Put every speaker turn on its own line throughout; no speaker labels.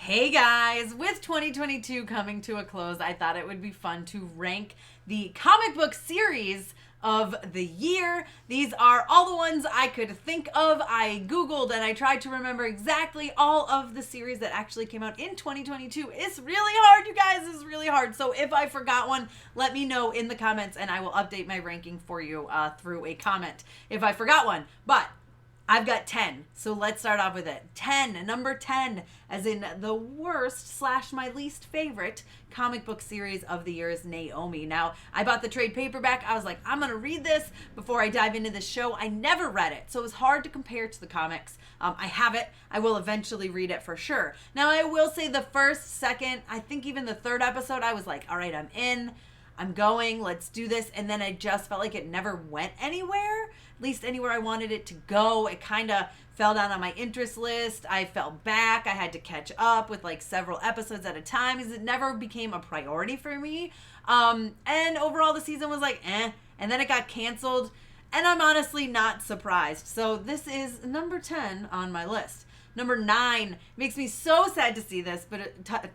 Hey guys, with 2022 coming to a close, I thought it would be fun to rank the comic book series of the year. These are all the ones I could think of. I Googled and I tried to remember exactly all of the series that actually came out in 2022. It's really hard, you guys. It's really hard. So if I forgot one, let me know in the comments and I will update my ranking for you through a comment if I forgot one. But I've got 10, so let's start off with it. Number 10, as in the worst / my least favorite comic book series of the year is Naomi. Now, I bought the trade paperback. I was like, I'm going to read this before I dive into the show. I never read it, so it was hard to compare to the comics. I have it. I will eventually read it for sure. Now, I will say the first, second, I think even the third episode, I was like, all right, I'm in. I'm going, let's do this. And then I just felt like it never went anywhere, at least anywhere I wanted it to go. It kind of fell down on my interest list. I fell back. I had to catch up with like several episodes at a time because it never became a priority for me. And overall the season was like, and then it got canceled. And I'm honestly not surprised. So this is number 10 on my list. Number 9, makes me so sad to see this,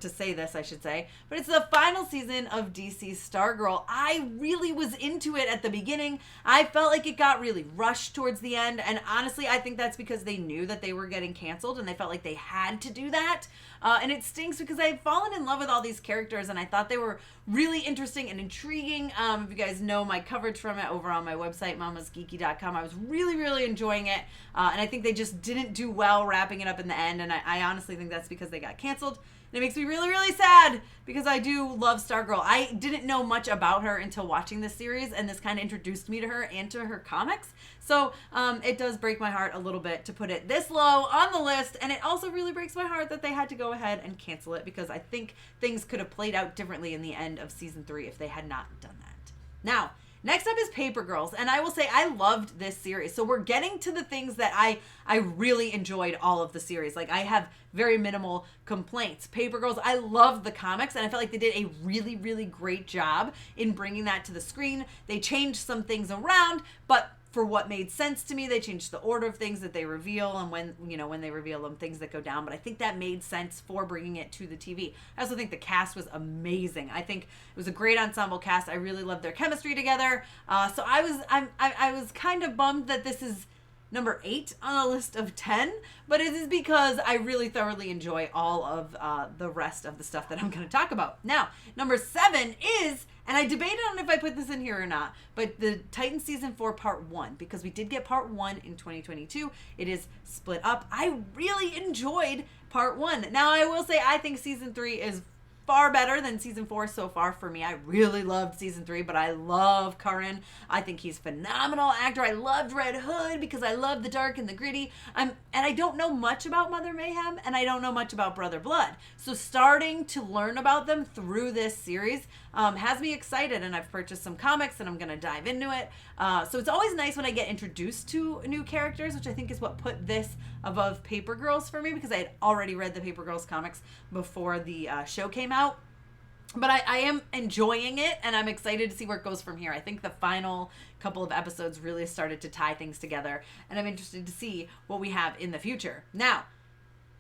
to say this, I should say. But it's the final season of DC's Stargirl. I really was into it at the beginning. I felt like it got really rushed towards the end. And honestly, I think that's because they knew that they were getting canceled and they felt like they had to do that. And it stinks because I've fallen in love with all these characters and I thought they were really interesting and intriguing. If you guys know my coverage from it over on my website, MamasGeeky.com, I was really, really enjoying it. And I think they just didn't do well wrapping it up in the end. And I honestly think that's because they got canceled. And it makes me really, really sad because I do love Stargirl. I didn't know much about her until watching this series, and this kind of introduced me to her and to her comics. So it does break my heart a little bit to put it this low on the list, and it also really breaks my heart that they had to go ahead and cancel it because I think things could have played out differently in the end of season 3 if they had not done that. Now, next up is Paper Girls, and I will say I loved this series. So we're getting to the things that I really enjoyed all of the series. Like, I have very minimal complaints. Paper Girls, I loved the comics, and I felt like they did a really, really great job in bringing that to the screen. They changed some things around, but for what made sense to me, they changed the order of things that they reveal and when they reveal them, things that go down. But I think that made sense for bringing it to the TV. I also think the cast was amazing. I think it was a great ensemble cast. I really loved their chemistry together. So I was kind of bummed that this is number 8 on a list of 10, but it is because I really thoroughly enjoy all of the rest of the stuff that I'm going to talk about. Now, number 7 is, and I debated on if I put this in here or not, but the Titans Season 4 Part 1, because we did get Part 1 in 2022. It is split up. I really enjoyed Part 1. Now, I will say I think Season 3 is far better than Season 4 so far for me. I really loved Season 3, but I love Curran. I think he's a phenomenal actor. I loved Red Hood because I love the dark and the gritty. And I don't know much about Mother Mayhem, and I don't know much about Brother Blood. So starting to learn about them through this series has me excited, and I've purchased some comics, and I'm going to dive into it. So it's always nice when I get introduced to new characters, which I think is what put this above Paper Girls for me, because I had already read the Paper Girls comics before the show came out. But I am enjoying it, and I'm excited to see where it goes from here. I think the final couple of episodes really started to tie things together, and I'm interested to see what we have in the future. Now,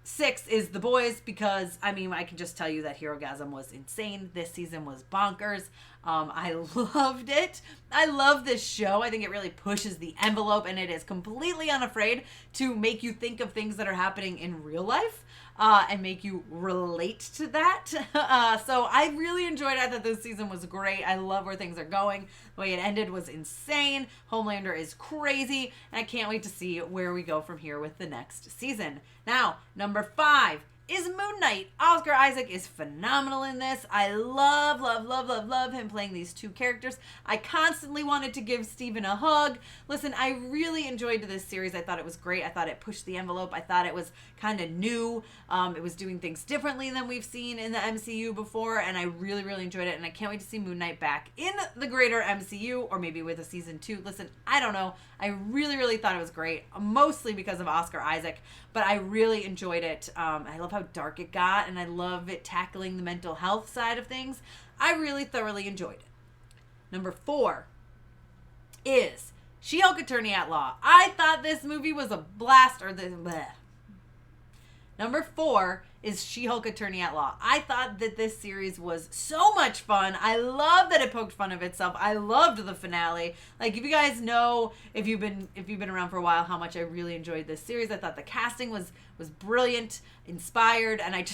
6 is The Boys, because, I mean, I can just tell you that Herogasm was insane. This season was bonkers. I loved it. I love this show. I think it really pushes the envelope, and it is completely unafraid to make you think of things that are happening in real life and make you relate to that. So I really enjoyed it. I thought this season was great. I love where things are going. The way it ended was insane. Homelander is crazy, and I can't wait to see where we go from here with the next season. Now, number 5 is Moon Knight. Oscar Isaac is phenomenal in this. I love him playing these two characters. I constantly wanted to give Steven a hug. Listen, I really enjoyed this series. I thought it was great. I thought it pushed the envelope. I thought it was kind of new. It was doing things differently than we've seen in the MCU before, and I really, really enjoyed it, and I can't wait to see Moon Knight back in the greater MCU, or maybe with a season 2. Listen, I don't know. I really, really thought it was great, mostly because of Oscar Isaac, but I really enjoyed it. I love how dark it got, and I love it tackling the mental health side of things. I really thoroughly enjoyed it. Number 4 is She-Hulk Attorney at Law. I thought this movie was a blast, Number 4 is She-Hulk Attorney at Law. I thought that this series was so much fun. I love that it poked fun of itself. I loved the finale. Like, if you guys know, if you've been around for a while, how much I really enjoyed this series. I thought the casting was brilliant, inspired, and I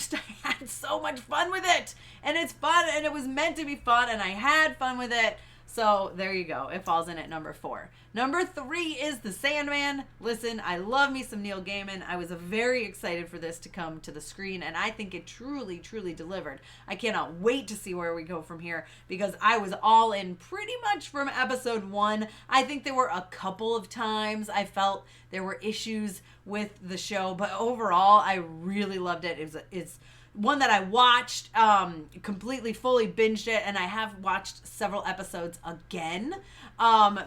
had so much fun with it. And it's fun, and it was meant to be fun, and I had fun with it. So there you go. It falls in at number 4. Number 3 is The Sandman. Listen, I love me some Neil Gaiman. I was very excited for this to come to the screen, and I think it truly, truly delivered. I cannot wait to see where we go from here because I was all in pretty much from episode 1. I think there were a couple of times I felt there were issues with the show, but overall, I really loved it. It's one that I watched completely, fully binged it, and I have watched several episodes again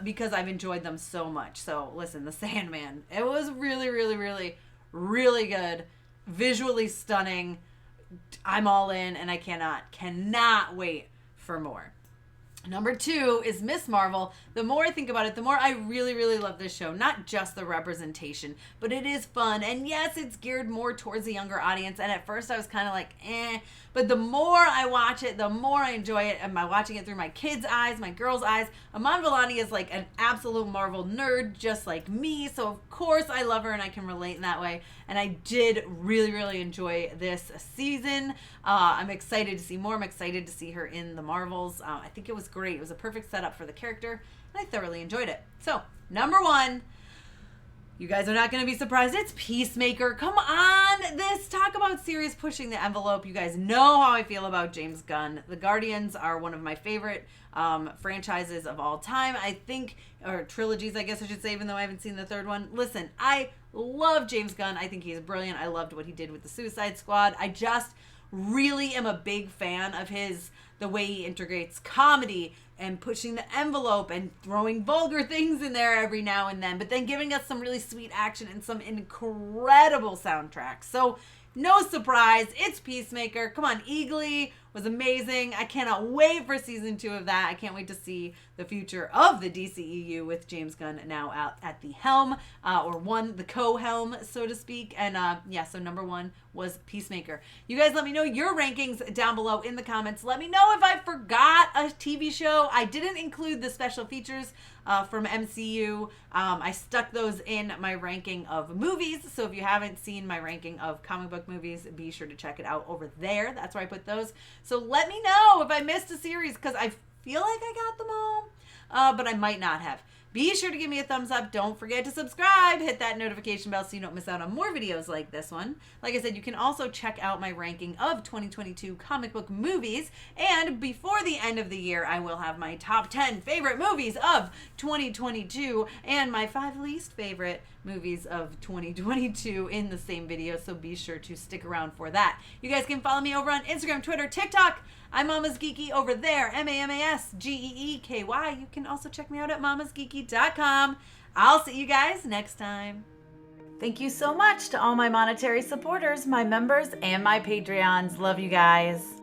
because I've enjoyed them so much. So listen, The Sandman, it was really, really, really, really good, visually stunning. I'm all in, and I cannot wait for more. Number 2 is Miss Marvel. The more I think about it, the more I really, really love this show. Not just the representation, but it is fun. And yes, it's geared more towards a younger audience. And at first I was kind of like, eh. But the more I watch it, the more I enjoy it. And by watching it through my kids' eyes, my girls' eyes, Aman Vellani is like an absolute Marvel nerd, just like me. So of course I love her and I can relate in that way. And I did really, really enjoy this season. I'm excited to see more. I'm excited to see her in the Marvels. I think it was great. It was a perfect setup for the character, and I thoroughly enjoyed it. So, number 1, you guys are not going to be surprised. It's Peacemaker. Come on, talk about series pushing the envelope. You guys know how I feel about James Gunn. The Guardians are one of my favorite franchises of all time. I think, or trilogies, I guess I should say, even though I haven't seen the third one. Listen, I love James Gunn. I think he's brilliant. I loved what he did with the Suicide Squad. I just really am a big fan of the way he integrates comedy and pushing the envelope and throwing vulgar things in there every now and then, but then giving us some really sweet action and some incredible soundtracks. So no surprise, it's Peacemaker. Come on, Eagly was amazing. I cannot wait for season 2 of that. I can't wait to see the future of the DCEU with James Gunn now out at the helm, the co-helm, so to speak. And so number 1 was Peacemaker. You guys let me know your rankings down below in the comments. Let me know if I forgot a TV show. I didn't include the special features from MCU. I stuck those in my ranking of movies. So if you haven't seen my ranking of comic book movies, be sure to check it out over there. That's where I put those. So let me know if I missed a series because I feel like I got them all, but I might not have. Be sure to give me a thumbs up. Don't forget to subscribe. Hit that notification bell so you don't miss out on more videos like this one. Like I said, you can also check out my ranking of 2022 comic book movies. And before the end of the year, I will have my top 10 favorite movies of 2022 and my 5 least favorite movies of 2022 in the same video. So be sure to stick around for that. You guys can follow me over on Instagram, Twitter, TikTok. I'm MamasGeeky over there, MamasGeeky. You can also check me out at MamasGeeky.com. I'll see you guys next time. Thank you so much to all my monetary supporters, my members, and my Patreons. Love you guys.